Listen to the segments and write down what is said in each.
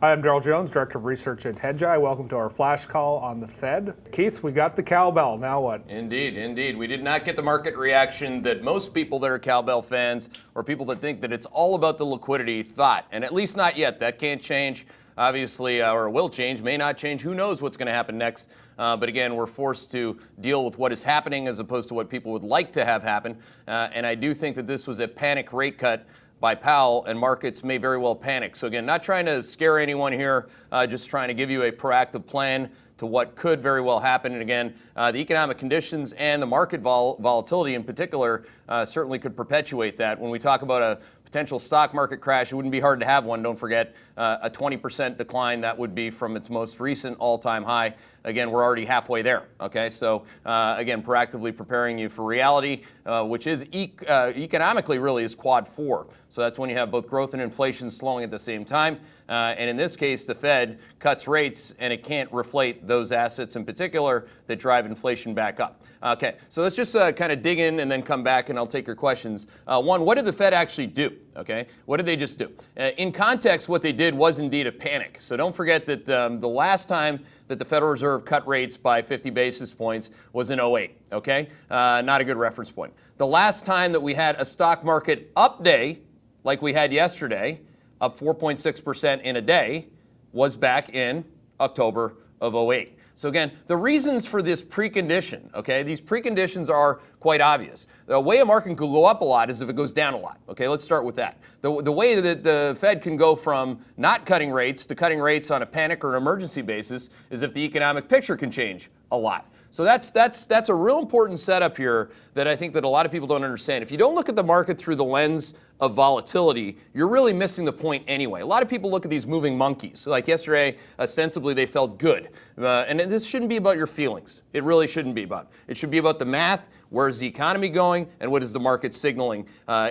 Hi, I'm Darrell Jones, Director of Research at Hedgeye. Welcome to our flash call on the Fed. Keith, we got the cowbell. Now what? Indeed. We did not get the market reaction that most people that are cowbell fans or people that think that it's all about the liquidity thought. And at least not yet. That can't change, obviously, or will change, may not change. Who knows what's going to happen next? But again, we're forced to deal with what is happening as opposed to what people would like to have happen. And I do think that this was a panic rate cut by Powell, and markets may very well panic. So again, not trying to scare anyone here, just trying to give you a proactive plan to what could very well happen. And again, the economic conditions and the market volatility in particular certainly could perpetuate that. When we talk about a potential stock market crash, it wouldn't be hard to have one. Don't forget a 20% decline. That would be from its most recent all-time high. Again, we're already halfway there. Okay, so again, proactively preparing you for reality, which is economically really is quad 4. So that's when you have both growth and inflation slowing at the same time. And in this case, the Fed cuts rates and it can't reflate those assets in particular that drive inflation back up. Okay, so let's just kind of dig in and then come back and I'll take your questions. One, what did the Fed actually do? Okay, what did they just do? In context, what they did was indeed a panic. So don't forget that the last time that the Federal Reserve cut rates by 50 basis points was in 08, okay? Not a good reference point. The last time that we had a stock market up day, like we had yesterday, up 4.6% in a day, was back in October of 08. So again, the reasons for this precondition, okay, these preconditions are quite obvious. The way a market can go up a lot is if it goes down a lot. Okay, let's start with that. The way that the Fed can go from not cutting rates to cutting rates on a panic or an emergency basis is if the economic picture can change a lot. So that's a real important setup here that I think that a lot of people don't understand. If you don't look at the market through the lens of volatility, you're really missing the point anyway. A lot of people look at these moving monkeys. Like yesterday, ostensibly they felt good. And this shouldn't be about your feelings. It really shouldn't be about. It should be about the math. Where is the economy going, and what is the market signaling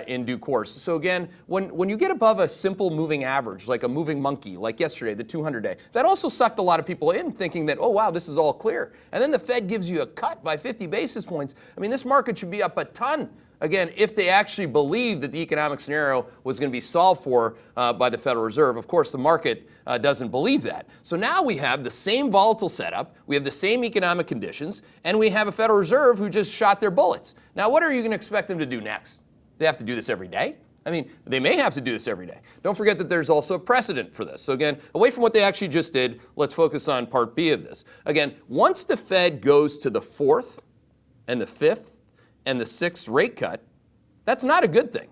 in due course? So again, when you get above a simple moving average, like a moving monkey, like yesterday, the 200-day, that also sucked a lot of people in thinking that, oh, wow, this is all clear. And then the Fed gives you a cut by 50 basis points. I mean, this market should be up a ton. Again, if they actually believe that the economic scenario was going to be solved for by the Federal Reserve. Of course, the market doesn't believe that. So now we have the same volatile setup, we have the same economic conditions, and we have a Federal Reserve who just shot their bullets. Now, what are you going to expect them to do next? They have to do this every day? I mean, they may have to do this every day. Don't forget that there's also a precedent for this. So again, away from what they actually just did, let's focus on part B of this. Again, once the Fed goes to the 4th and the 5th, and the 6th rate cut, that's not a good thing.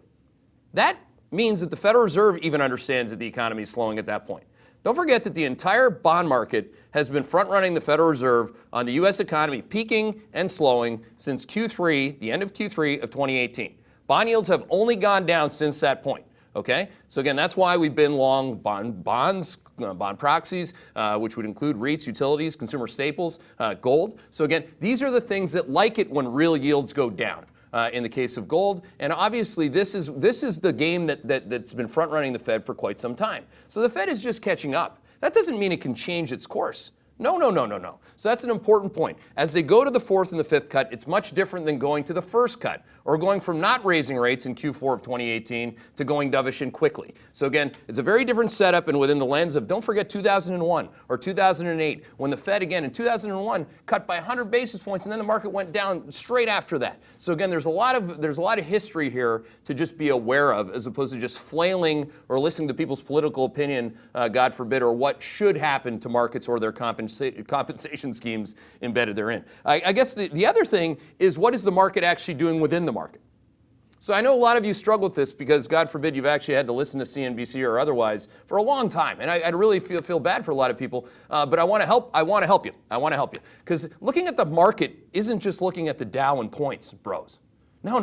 That means that the Federal Reserve even understands that the economy is slowing at that point. Don't forget that the entire bond market has been front-running the Federal Reserve on the U.S. economy peaking and slowing since Q3, the end of Q3 of 2018. Bond yields have only gone down since that point. Okay, so again, that's why we've been long bonds, bond proxies, which would include REITs, utilities, consumer staples, gold. So again, these are the things that like it when real yields go down. In the case of gold, and obviously this is the game that's been front running the Fed for quite some time. So the Fed is just catching up. That doesn't mean it can change its course. No. So that's an important point. As they go to the 4th and the 5th cut, it's much different than going to the 1st cut or going from not raising rates in Q4 of 2018 to going dovish and quickly. So again, it's a very different setup and within the lens of, don't forget 2001 or 2008 when the Fed again in 2001 cut by 100 basis points and then the market went down straight after that. So again, there's a lot of history here to just be aware of as opposed to just flailing or listening to people's political opinion, God forbid, or what should happen to markets or their compensation schemes embedded therein. I guess the other thing is, what is the market actually doing within the market? So I know a lot of you struggle with this because, God forbid, you've actually had to listen to CNBC or otherwise for a long time. And I really feel bad for a lot of people. But I want to help you. Because looking at the market isn't just looking at the Dow and points, bros. No.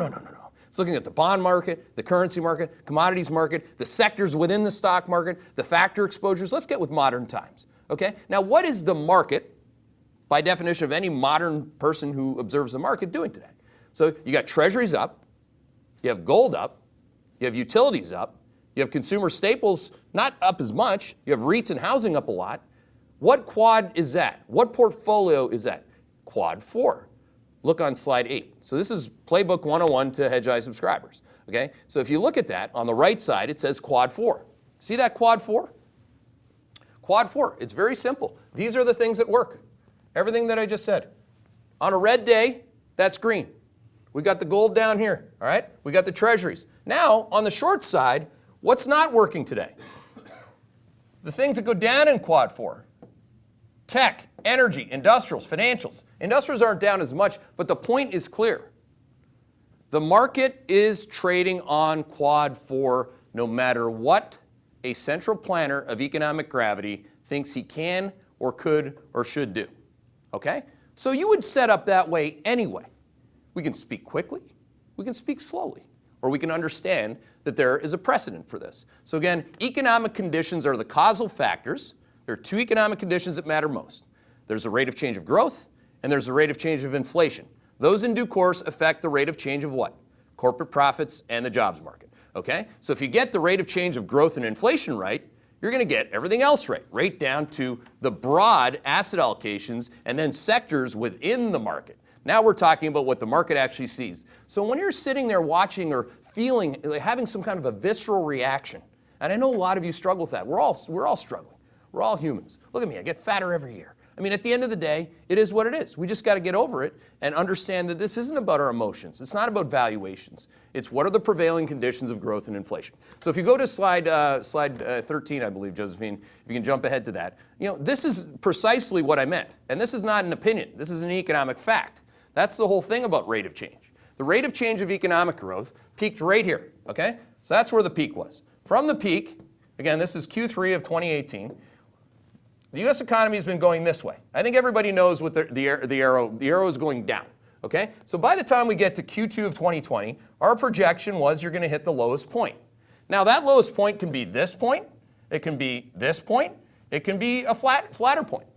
It's looking at the bond market, the currency market, commodities market, the sectors within the stock market, the factor exposures. Let's get with modern times. Okay? Now, what is the market, by definition of any modern person who observes the market, doing today? So you got treasuries up, you have gold up, you have utilities up, you have consumer staples not up as much, you have REITs and housing up a lot. What quad is that? What portfolio is that? Quad 4. Look on slide 8. So this is Playbook 101 to Hedgeye subscribers. Okay? So if you look at that, on the right side, it says quad 4. See that quad 4? Quad 4, it's very simple. These are the things that work. Everything that I just said. On a red day, that's green. We got the gold down here, all right? We got the treasuries. Now, on the short side, what's not working today? The things that go down in Quad 4. Tech, energy, industrials, financials. Industrials aren't down as much, but the point is clear. The market is trading on Quad 4 no matter what a central planner of economic gravity thinks he can or could or should do. Okay? So you would set up that way anyway. We can speak quickly, we can speak slowly, or we can understand that there is a precedent for this. So again, economic conditions are the causal factors. There are two economic conditions that matter most. There's a rate of change of growth, and there's a rate of change of inflation. Those in due course affect the rate of change of what? Corporate profits and the jobs market. Okay? So if you get the rate of change of growth and inflation right, you're going to get everything else right down to the broad asset allocations and then sectors within the market. Now we're talking about what the market actually sees. So when you're sitting there watching or feeling, having some kind of a visceral reaction, and I know a lot of you struggle with that. We're all struggling. We're all humans. Look at me, I get fatter every year. I mean, at the end of the day, it is what it is. We just got to get over it and understand that this isn't about our emotions. It's not about valuations. It's what are the prevailing conditions of growth and inflation. So if you go to slide 13, I believe, Josephine, if you can jump ahead to that, this is precisely what I meant. And this is not an opinion. This is an economic fact. That's the whole thing about rate of change. The rate of change of economic growth peaked right here, okay? So that's where the peak was. From the peak, again, this is Q3 of 2018, the U.S. economy has been going this way. I think everybody knows what the arrow is going down, okay? So by the time we get to Q2 of 2020, our projection was you're going to hit the lowest point. Now that lowest point can be this point, it can be this point, it can be a flatter point.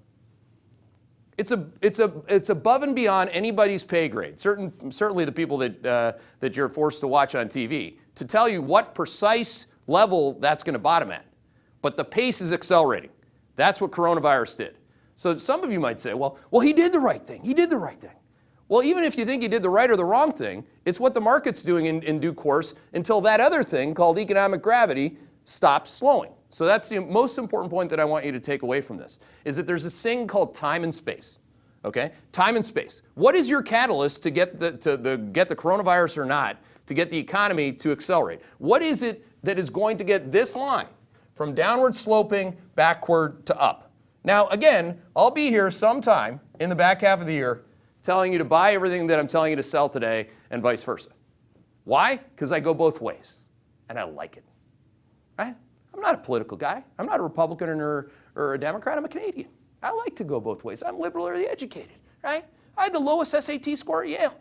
It's above and beyond anybody's pay grade, certainly the people that you're forced to watch on TV, to tell you what precise level that's going to bottom at. But the pace is accelerating. That's what coronavirus did. So some of you might say, well, he did the right thing. He did the right thing. Well, even if you think he did the right or the wrong thing, it's what the market's doing in due course until that other thing called economic gravity stops slowing. So that's the most important point that I want you to take away from this, is that there's this thing called time and space. Okay? Time and space. What is your catalyst to get the coronavirus or not, to get the economy to accelerate? What is it that is going to get this line from downward sloping backward to up? Now, again, I'll be here sometime in the back half of the year telling you to buy everything that I'm telling you to sell today and vice versa. Why? Because I go both ways, and I like it. Right? I'm not a political guy. I'm not a Republican or a Democrat. I'm a Canadian. I like to go both ways. I'm liberally educated, right? I had the lowest SAT score at Yale.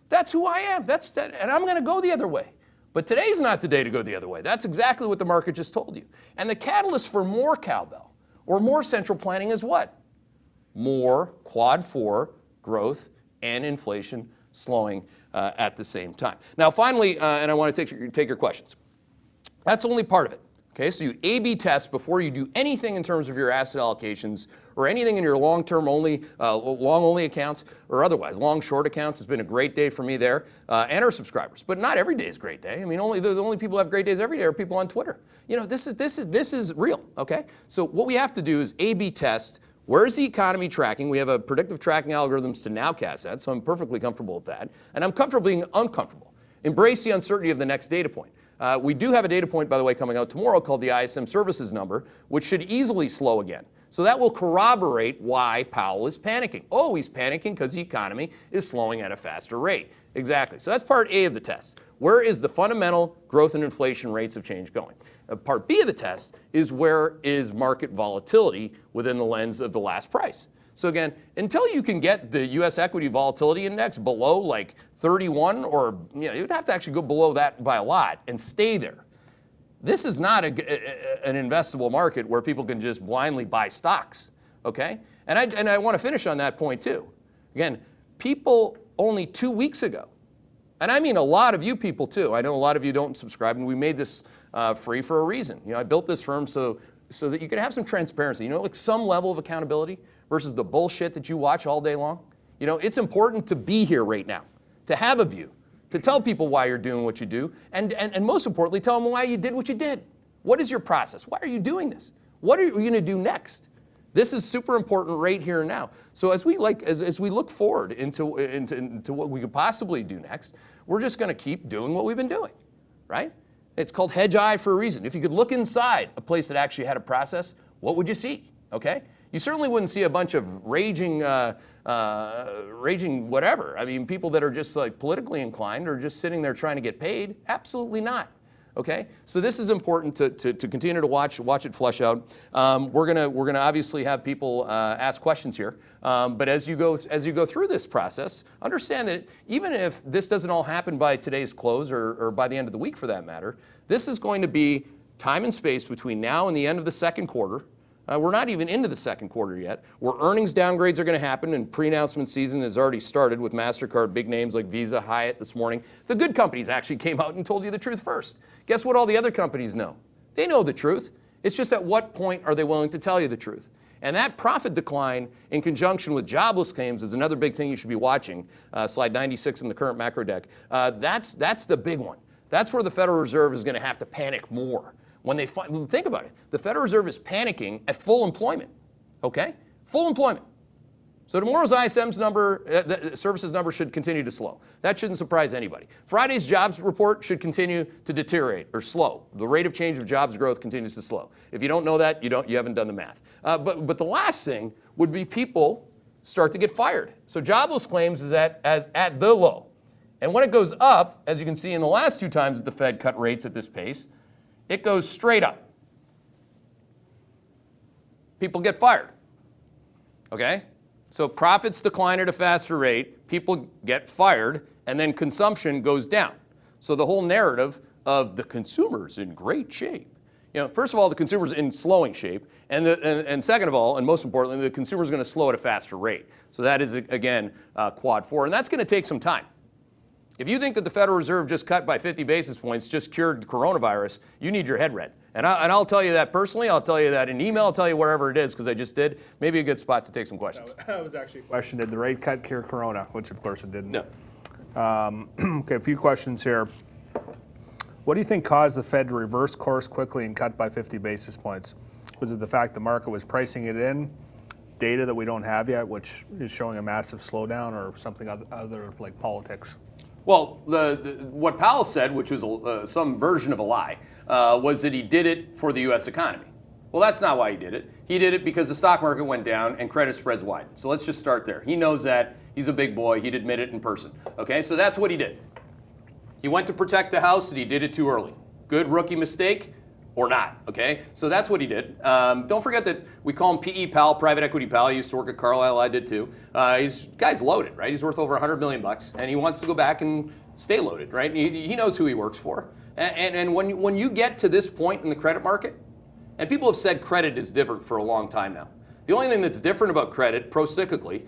That's who I am. And I'm going to go the other way. But today's not the day to go the other way. That's exactly what the market just told you. And the catalyst for more cowbell or more central planning is what? More Quad 4 growth and inflation slowing at the same time. Now, finally, and I want to take your questions. That's only part of it. Okay, so you A/B test before you do anything in terms of your asset allocations or anything in your long-term only, long-only accounts or otherwise. Long-short accounts has been a great day for me there and our subscribers. But not every day is a great day. I mean, the only people who have great days every day are people on Twitter. This is real. Okay, so what we have to do is A/B test. Where is the economy tracking? We have a predictive tracking algorithms to nowcast that, so I'm perfectly comfortable with that. And I'm comfortable being uncomfortable. Embrace the uncertainty of the next data point. We do have a data point, by the way, coming out tomorrow called the ISM services number, which should easily slow again. So that will corroborate why Powell is panicking. Oh, he's panicking because the economy is slowing at a faster rate. Exactly. So that's part A of the test. Where is the fundamental growth and inflation rates of change going? Part B of the test is where is market volatility within the lens of the last price. So again, until you can get the U.S. equity volatility index below like 31, or you'd have to actually go below that by a lot and stay there. This is not an investable market where people can just blindly buy stocks, okay? And I want to finish on that point too. Again, people only 2 weeks ago, and I mean a lot of you people too. I know a lot of you don't subscribe, and we made this free for a reason. I built this firm so that you can have some transparency, like some level of accountability versus the bullshit that you watch all day long. It's important to be here right now, to have a view, to tell people why you're doing what you do, and most importantly, tell them why you did what you did. What is your process? Why are you doing this? What are we going to do next? This is super important right here and now. So as we look forward into what we could possibly do next, we're just going to keep doing what we've been doing, right? It's called Hedgeye for a reason. If you could look inside a place that actually had a process, what would you see? Okay, you certainly wouldn't see a bunch of raging whatever. I mean, people that are just like politically inclined or just sitting there trying to get paid. Absolutely not. Okay, so this is important to continue to watch it flesh out. We're gonna obviously have people ask questions here, but as you go through this process, understand that even if this doesn't all happen by today's close or by the end of the week for that matter, this is going to be time and space between now and the end of the second quarter. We're not even into the second quarter yet, where earnings downgrades are going to happen and pre-announcement season has already started with MasterCard, big names like Visa, Hyatt this morning. The good companies actually came out and told you the truth first. Guess what all the other companies know? They know the truth. It's just at what point are they willing to tell you the truth? And that profit decline in conjunction with jobless claims is another big thing you should be watching. Slide 96 in the current macro deck. That's the big one. That's where the Federal Reserve is going to have to panic more. When they think about it, the Federal Reserve is panicking at full employment, okay? Full employment. So tomorrow's ISM's number, the services number should continue to slow. That shouldn't surprise anybody. Friday's jobs report should continue to deteriorate or slow. The rate of change of jobs growth continues to slow. If you don't know that, you haven't done the math. But the last thing would be people start to get fired. So jobless claims is at the low. And when it goes up, as you can see in the last two times that the Fed cut rates at this pace, it goes straight up. People get fired, okay? So profits decline at a faster rate, people get fired, and then consumption goes down. So the whole narrative of the consumer's in great shape. You know, first of all, the consumer's in slowing shape, and second of all, and most importantly, the consumer's going to slow at a faster rate. So that is, again, quad 4, and that's going to take some time. If you think that the Federal Reserve just cut by 50 basis points, just cured coronavirus, you need your head read. And I'll tell you that personally. I'll tell you that in email. I'll tell you wherever it is because I just did. Maybe a good spot to take some questions. That was actually a question. Did the rate cut cure corona? Which, of course, it didn't. No. Okay, a few questions here. What do you think caused the Fed to reverse course quickly and cut by 50 basis points? Was it the fact the market was pricing it in, data that we don't have yet, which is showing a massive slowdown, or something other like politics? Well, what Powell said, which was some version of a lie, was that he did it for the U.S. economy. Well, that's not why he did it. He did it because the stock market went down and credit spreads widened. So let's just start there. He knows that. He's a big boy. He'd admit it in person. Okay, so that's what he did. He went to protect the house and he did it too early. Good rookie mistake or not, okay? So that's what he did. Don't forget that we call him PE Powell, private equity Powell. He used to work at Carlyle, I did too. Guy's loaded, right? He's worth over $100 million bucks, and he wants to go back and stay loaded, right? He knows who he works for. And when you get to this point in the credit market, and people have said credit is different for a long time now. The only thing that's different about credit, pro-cyclically,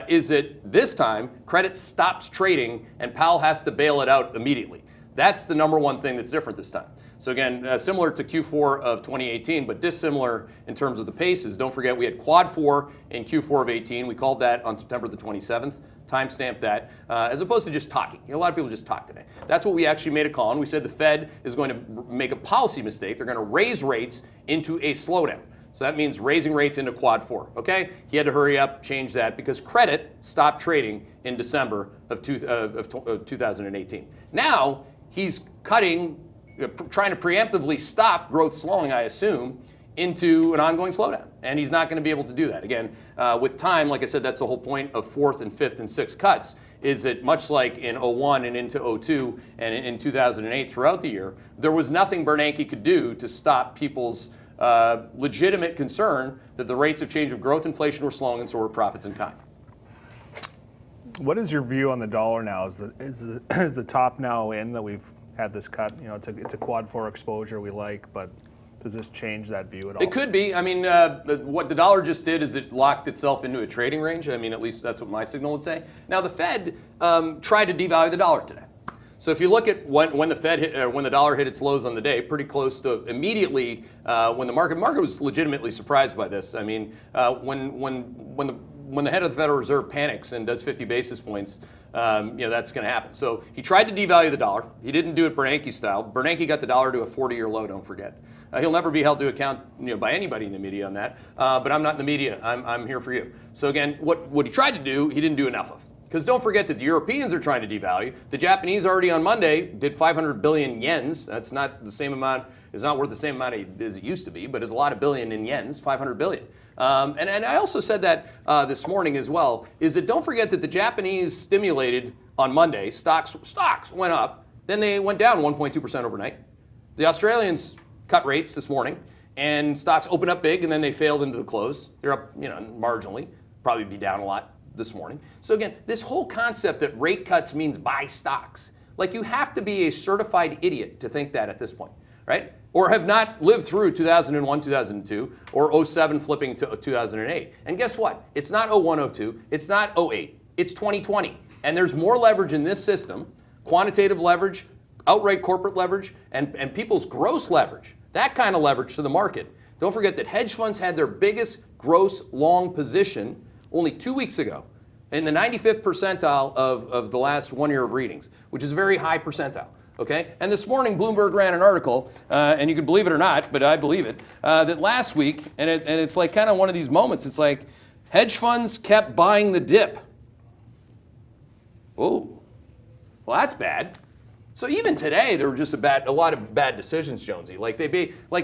is that this time, credit stops trading and Powell has to bail it out immediately. That's the number one thing that's different this time. So again, similar to Q4 of 2018, but dissimilar in terms of the paces. Don't forget, we had quad 4 in Q4 of 18. We called that on September the 27th. Timestamp that, as opposed to just talking. You know, a lot of people just talk today. That's what we actually made a call on. We said the Fed is going to make a policy mistake. They're going to raise rates into a slowdown. So that means raising rates into quad 4, okay? He had to hurry up, change that, because credit stopped trading in December of 2018. Now, he's cutting, trying to preemptively stop growth slowing, I assume, into an ongoing slowdown. And he's not going to be able to do that. Again, with time, like I said, that's the whole point of 4th and 5th and 6th cuts, is that much like in 01 and into 02 and in 2008 throughout the year, there was nothing Bernanke could do to stop people's legitimate concern that the rates of change of growth inflation were slowing and so were profits in kind. What is your view on the dollar now? Is the top now in that we've had this cut? You know, it's a quad 4 exposure we like, but does this change that view at all? It could be. I mean, what the dollar just did is it locked itself into a trading range. I mean, at least that's what my signal would say. Now, the Fed tried to devalue the dollar today. So if you look at when the dollar hit its lows on the day, pretty close to immediately when the market was legitimately surprised by this. I mean, when when the head of the Federal Reserve panics and does 50 basis points, that's going to happen. So he tried to devalue the dollar. He didn't do it Bernanke style. Bernanke got the dollar to a 40-year low, don't forget. He'll never be held to account by anybody in the media on that. But I'm not in the media. I'm here for you. So again, what he tried to do, he didn't do enough of. Because don't forget that the Europeans are trying to devalue. The Japanese already on Monday did 500 billion yens. That's not the same amount. It's not worth the same amount as it used to be, but it's a lot of billion in yens, 500 billion. And I also said that this morning as well, is that don't forget that the Japanese stimulated on Monday, stocks went up, then they went down 1.2% overnight. The Australians cut rates this morning, and stocks opened up big, and then they failed into the close. They're up, marginally, probably be down a lot this morning. So again, this whole concept that rate cuts means buy stocks, like you have to be a certified idiot to think that at this point, right? Or have not lived through 2001, 2002, or 07 flipping to 2008. And guess what? It's not 01, 02, it's not 08, it's 2020. And there's more leverage in this system, quantitative leverage, outright corporate leverage, and people's gross leverage, that kind of leverage to the market. Don't forget that hedge funds had their biggest gross long position only 2 weeks ago, in the 95th percentile of the last 1 year of readings, which is a very high percentile. Okay, and this morning Bloomberg ran an article, and you can believe it or not, but I believe it, that last week, and it's like kind of one of these moments. It's like hedge funds kept buying the dip. Oh, well that's bad. So even today, there were just a lot of bad decisions, Jonesy. Like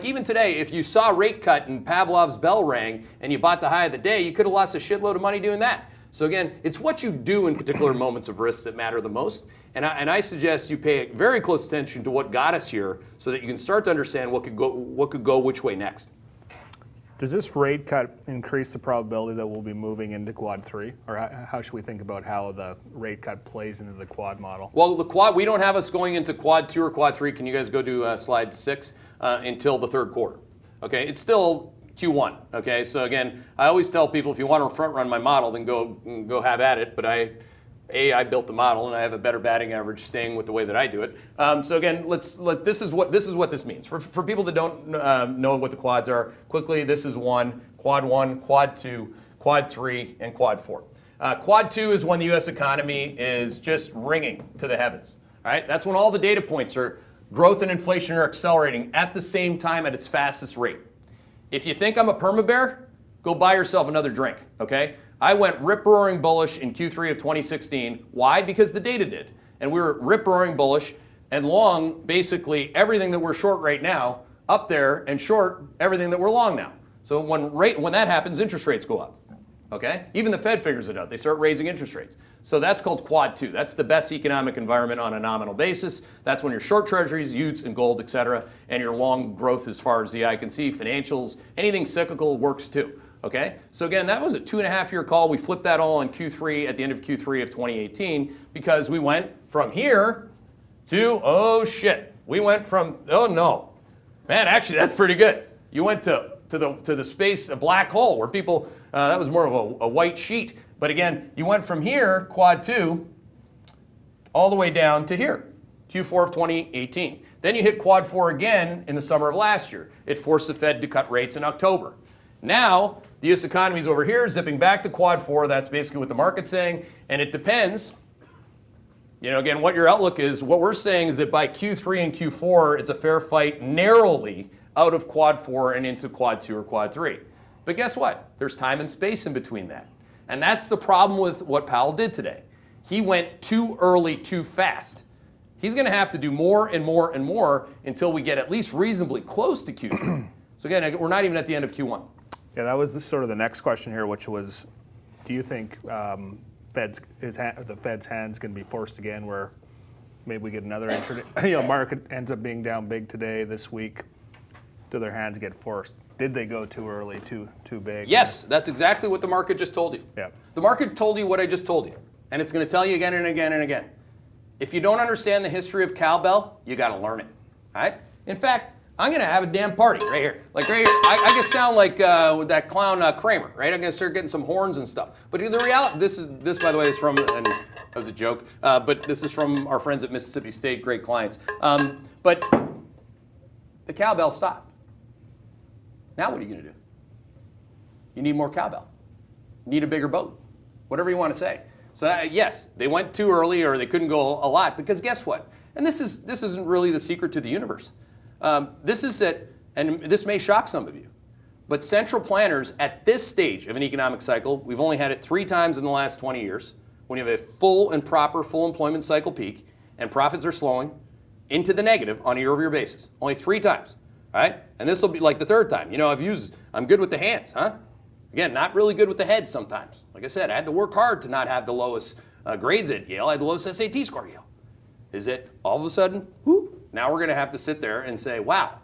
even today, if you saw a rate cut and Pavlov's bell rang and you bought the high of the day, you could have lost a shitload of money doing that. So again, it's what you do in particular moments of risk that matter the most. And I suggest you pay very close attention to what got us here, so that you can start to understand what could go which way next. Does this rate cut increase the probability that we'll be moving into quad 3? Or how should we think about how the rate cut plays into the quad model? Well, the quad, we don't have us going into quad 2 or quad 3. Can you guys go to slide 6 until the third quarter? Okay, it's still Q1. Okay, so again, I always tell people if you want to front run my model, then go have at it. But I built the model, and I have a better batting average staying with the way that I do it. So again, this is what this means for people that don't know what the quads are. Quickly, this is quad 2, quad 3, and quad 4. Quad 2 is when the U.S. economy is just ringing to the heavens. All right, that's when all the data points are growth and inflation are accelerating at the same time at its fastest rate. If you think I'm a perma bear, go buy yourself another drink. Okay. I went rip-roaring bullish in Q3 of 2016. Why? Because the data did. And we were rip-roaring bullish and long basically everything that we're short right now up there, and short everything that we're long now. So when that happens, interest rates go up. Okay? Even the Fed figures it out. They start raising interest rates. So that's called quad 2. That's the best economic environment on a nominal basis. That's when you're short treasuries, utes, and gold, et cetera, and your long growth as far as the eye can see, financials, anything cyclical works too. Okay, so again, that was a 2.5-year call. We flipped that all in Q3 at the end of Q3 of 2018 because we went from here to, oh shit. We went from, oh no. Man, actually that's pretty good. You went to the space, a black hole where people, that was more of a white sheet. But again, you went from here, quad 2, all the way down to here, Q4 of 2018. Then you hit quad 4 again in the summer of last year. It forced the Fed to cut rates in October. Now, the U.S. economy is over here, zipping back to quad 4. That's basically what the market's saying. And it depends, again, what your outlook is. What we're saying is that by Q3 and Q4, it's a fair fight narrowly out of quad 4 and into quad 2 or quad 3. But guess what? There's time and space in between that. And that's the problem with what Powell did today. He went too early, too fast. He's going to have to do more and more and more until we get at least reasonably close to Q3. So again, we're not even at the end of Q1. Yeah, that was sort of the next question here, which was, do you think the Fed's hand's going to be forced again, where maybe we get another market ends up being down big today, this week? Do their hands get forced? Did they go too early, too big? Yes, that's exactly what the market just told you. Yeah. The market told you what I just told you, and it's going to tell you again and again and again. If you don't understand the history of cowbell, you got to learn it. All right? In fact, I'm going to have a damn party right here. Like right here. I can sound like that clown Kramer, right? I'm going to start getting some horns and stuff. But the reality, this by the way, is from, and that was a joke, but this is from our friends at Mississippi State, great clients. But the cowbell stopped. Now what are you going to do? You need more cowbell. need a bigger boat, whatever you want to say. So yes, they went too early or they couldn't go a lot because guess what? And this isn't really the secret to the universe. This is that, and this may shock some of you, but central planners at this stage of an economic cycle, we've only had it 3 times in the last 20 years, when you have a full and proper full employment cycle peak and profits are slowing into the negative on a year-over-year basis. Only 3 times, all right? And this will be like the 3rd time. You know, I'm good with the hands, huh? Again, not really good with the head sometimes. Like I said, I had to work hard to not have the lowest grades at Yale. I had the lowest SAT score at Yale. Is it all of a sudden, now we're going to have to sit there and say, wow,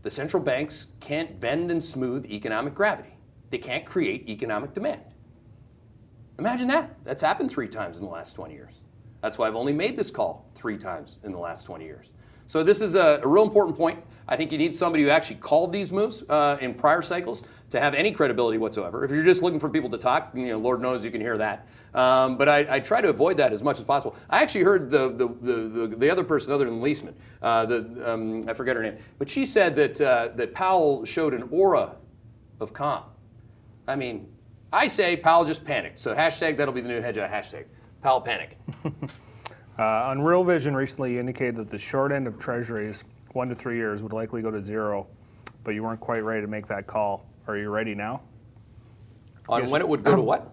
the central banks can't bend and smooth economic gravity. They can't create economic demand. Imagine that. That's happened 3 times in the last 20 years. That's why I've only made this call 3 times in the last 20 years. So this is a real important point. I think you need somebody who actually called these moves in prior cycles to have any credibility whatsoever. If you're just looking for people to talk, you know, Lord knows you can hear that. But I try to avoid that as much as possible. I actually heard the other person other than Leisman, I forget her name, but she said that Powell showed an aura of calm. I mean, I say Powell just panicked. So hashtag, that'll be the new Hedgeye hashtag, Powell panic. On Real Vision recently, you indicated that the short end of Treasuries, 1 to 3 years, would likely go to 0, but you weren't quite ready to make that call. Are you ready now? On when it would go to what?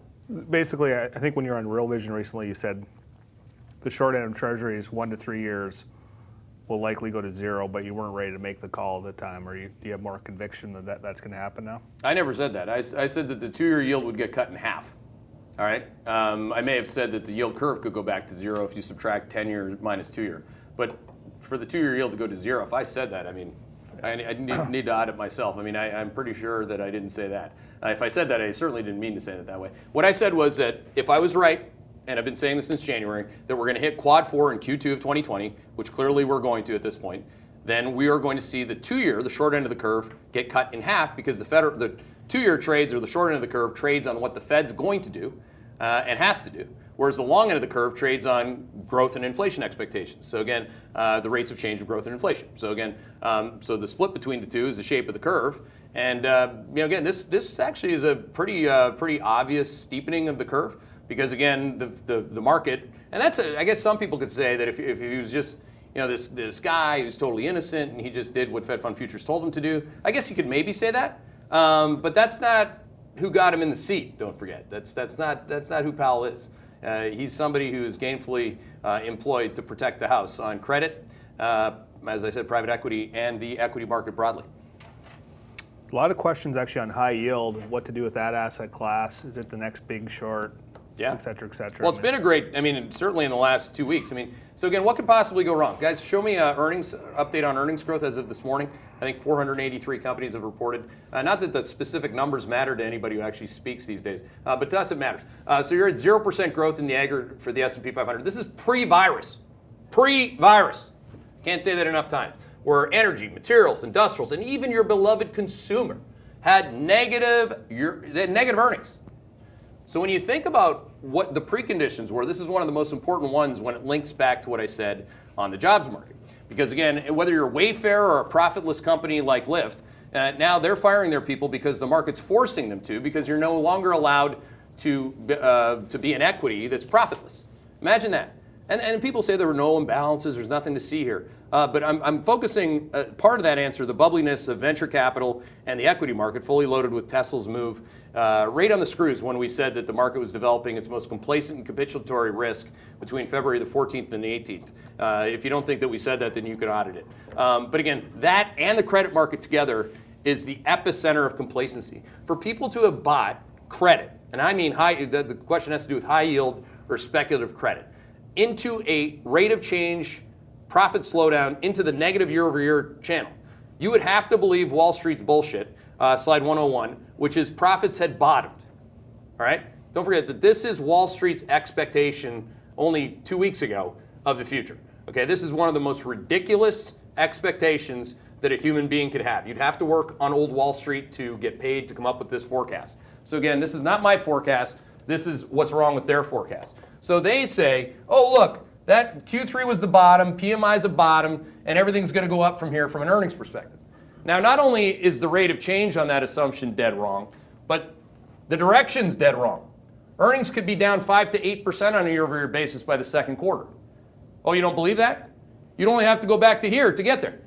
Basically, I think when you were on Real Vision recently, you said the short end of Treasuries, 1 to 3 years, will likely go to 0, but you weren't ready to make the call at the time. Do you have more conviction that that's going to happen now? I never said that. I said that the 2-year yield would get cut in half. All right. I may have said that the yield curve could go back to 0 if you subtract 10-year minus 2-year. But for the 2-year yield to go to 0, if I said that, I mean, I need to audit myself. I mean, I'm pretty sure that I didn't say that. If I said that, I certainly didn't mean to say it that way. What I said was that if I was right, and I've been saying this since January, that we're going to hit quad 4 in Q2 of 2020, which clearly we're going to at this point, then we are going to see the 2-year, the short end of the curve, get cut in half because the 2-year trades, or the short end of the curve, trades on what the Fed's going to do and has to do, whereas the long end of the curve trades on growth and inflation expectations. So again, the rates of change of growth and inflation. So again, so the split between the two is the shape of the curve. And again, this actually is a pretty obvious steepening of the curve because again, the market, and that's I guess some people could say that if he was just this guy who's totally innocent and he just did what Fed Fund Futures told him to do, I guess you could maybe say that. But that's not who got him in the seat. Don't forget, that's not who Powell is. He's somebody who is gainfully employed to protect the house on credit, as I said, private equity, and the equity market broadly. A lot of questions actually on high yield, what to do with that asset class. Is it the next big short? Yeah. Et cetera, et cetera. Well, it's been a great, certainly in the last 2 weeks. So again, what could possibly go wrong? Guys, show me earnings update on earnings growth as of this morning. I think 483 companies have reported. Not that the specific numbers matter to anybody who actually speaks these days, but to us it matters. So you're at 0% growth in the aggregate for the S&P 500. This is pre-virus. Pre-virus. Can't say that enough times. Where energy, materials, industrials, and even your beloved consumer had negative earnings. So when you think about what the preconditions were, this is one of the most important ones when it links back to what I said on the jobs market. Because again, whether you're Wayfair or a profitless company like Lyft, now they're firing their people because the market's forcing them to, because you're no longer allowed to be an equity that's profitless. Imagine that. And people say there were no imbalances, there's nothing to see here. But I'm focusing part of that answer, the bubbliness of venture capital and the equity market, fully loaded with Tesla's move, right on the screws when we said that the market was developing its most complacent and capitulatory risk between February the 14th and the 18th. If you don't think that we said that, then you can audit it. But again, that and the credit market together is the epicenter of complacency. For people to have bought credit, and I mean the question has to do with high yield or speculative credit, into a rate of change profit slowdown into the negative year-over-year channel. You would have to believe Wall Street's bullshit, slide 101, which is profits had bottomed. All right? Don't forget that this is Wall Street's expectation only 2 weeks ago of the future. Okay, this is one of the most ridiculous expectations that a human being could have. You'd have to work on old Wall Street to get paid to come up with this forecast. So again, this is not my forecast. This is what's wrong with their forecast. So they say, oh, look, that Q3 was the bottom, PMI's a bottom, and everything's going to go up from here from an earnings perspective. Now, not only is the rate of change on that assumption dead wrong, but The direction's dead wrong. Earnings could be down 5 to 8% on a year-over-year basis by the second quarter. Oh, you don't believe that? You'd only have to go back to here to get there.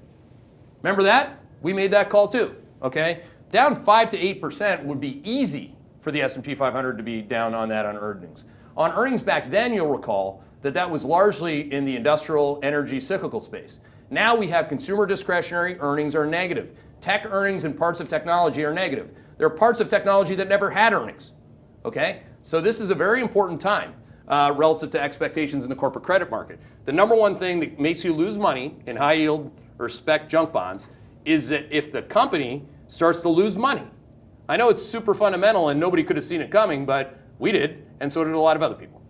Remember that? We made that call too, okay? Down 5 to 8% would be easy for the S&P 500 to be down on that on earnings. On earnings back then, you'll recall that was largely in the industrial energy cyclical space. Now we have consumer discretionary earnings are negative. Tech earnings and parts of technology are negative. There are parts of technology that never had earnings, okay? So this is a very important time relative to expectations in the corporate credit market. The number one thing that makes you lose money in high yield or spec junk bonds is that if the company starts to lose money. I know it's super fundamental and nobody could have seen it coming, but we did, and so did a lot of other people.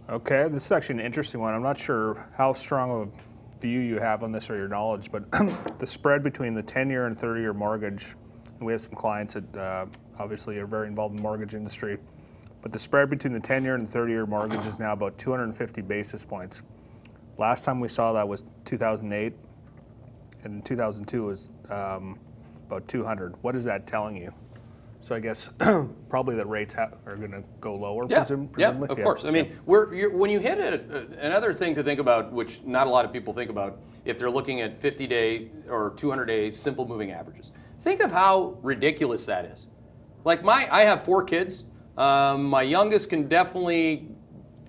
Okay, this is actually an interesting one. I'm not sure how strong of a view you have on this or your knowledge, but the spread between the 10-year and 30-year mortgage, and we have some clients that obviously are very involved in the mortgage industry, but the spread between the 10-year and the 30-year mortgage is now about 250 basis points. Last time we saw that was 2008, and in 2002 was about 200. What is that telling you? So I guess probably that rates are going to go lower, presumably? Yeah, of course. I mean, when you hit another thing to think about, which not a lot of people think about, if they're looking at 50-day or 200-day simple moving averages, think of how ridiculous that is. Like I have 4 kids. My youngest can definitely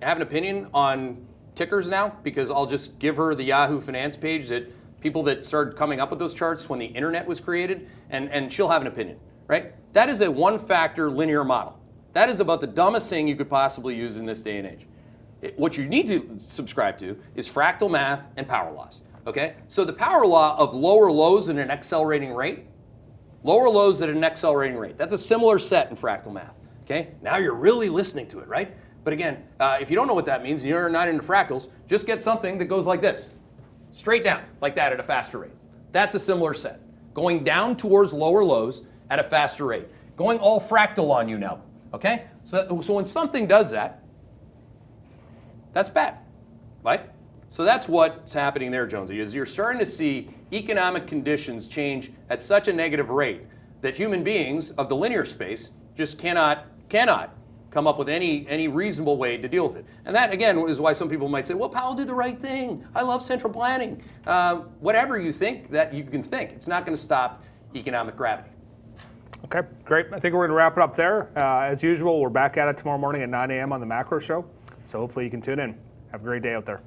have an opinion on tickers now because I'll just give her the Yahoo Finance page that people that started coming up with those charts when the internet was created, and she'll have an opinion, right? That is a one-factor linear model. That is about the dumbest thing you could possibly use in this day and age. What you need to subscribe to is fractal math and power laws, okay? So the power law of lower lows at an accelerating rate, lower lows at an accelerating rate, that's a similar set in fractal math, okay? Now you're really listening to it, right? But again, if you don't know what that means, you're not into fractals, just get something that goes like this, straight down, like that at a faster rate. That's a similar set. Going down towards lower lows at a faster rate. Going all fractal on you now, okay? So when something does that, that's bad, right? So that's what's happening there, Jonesy, is you're starting to see economic conditions change at such a negative rate that human beings of the linear space just cannot come up with any reasonable way to deal with it. And that, again, is why some people might say, well, Powell did the right thing. I love central planning. Whatever you think that you can think, it's not going to stop economic gravity. Okay, great. I think we're going to wrap it up there. As usual, we're back at it tomorrow morning at 9 a.m. on the Macro Show. So hopefully you can tune in. Have a great day out there.